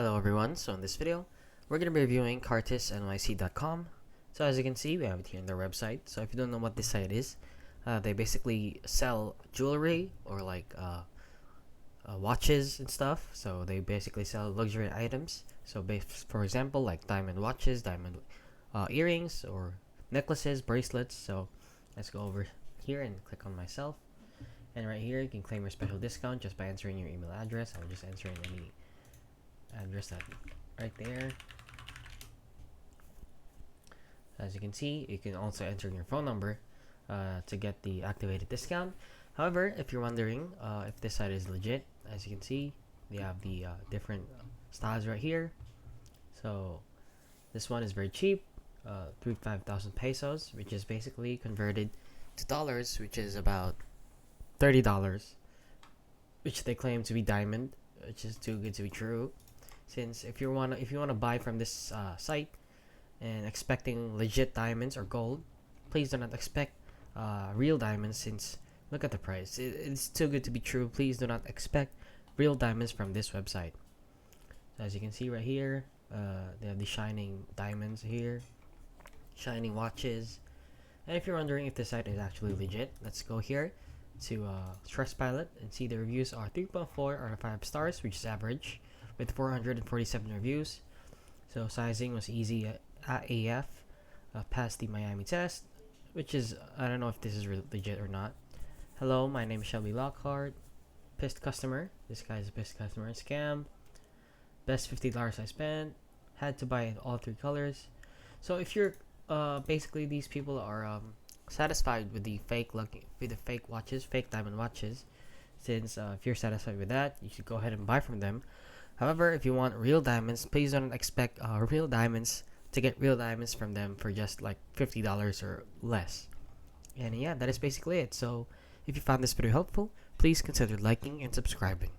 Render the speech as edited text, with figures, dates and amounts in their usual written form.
Hello everyone, so in this video, we're going to be reviewing carticenyc.com. So as you can see, we have it here on their website. So if you don't know what this site is, they basically sell jewelry or like watches and stuff. So they basically sell luxury items. So for example, like diamond watches, diamond earrings, or necklaces, bracelets. So let's go over here and click on myself. And right here, you can claim your special discount just by entering your email address. I'm just entering any address that right there. As you can see, you can also enter your phone number to get the activated discount. However, if you're wondering if this site is legit, as you can see, they have the different styles right here. So this one is very cheap, 35,000 pesos, which is basically converted to dollars, which is about $30, which they claim to be diamond, which is too good to be true. Since if you wanna buy from this site and expecting legit diamonds or gold, please do not expect real diamonds. Since look at the price, it's too good to be true. Please do not expect real diamonds from this website. So as you can see right here, they have the shining diamonds here, shining watches. And if you're wondering if this site is actually legit, let's go here to Trustpilot and see the reviews are 3.4 out of 5 stars, which is average, with 447 reviews. So sizing was easy at AF, passed the Miami test, which is, I don't know if this is legit or not. Hello, my name is Shelby Lockhart. Pissed customer. This guy's a pissed customer. Scam. Best $50 I spent. Had to buy in all 3 colors. So if you're basically these people are satisfied with the fake watches, fake diamond watches, since if you're satisfied with that, you should go ahead and buy from them. However, if you want real diamonds, please don't expect real diamonds to get real diamonds from them for just like $50 or less. And yeah, that is basically it. So if you found this video helpful, please consider liking and subscribing.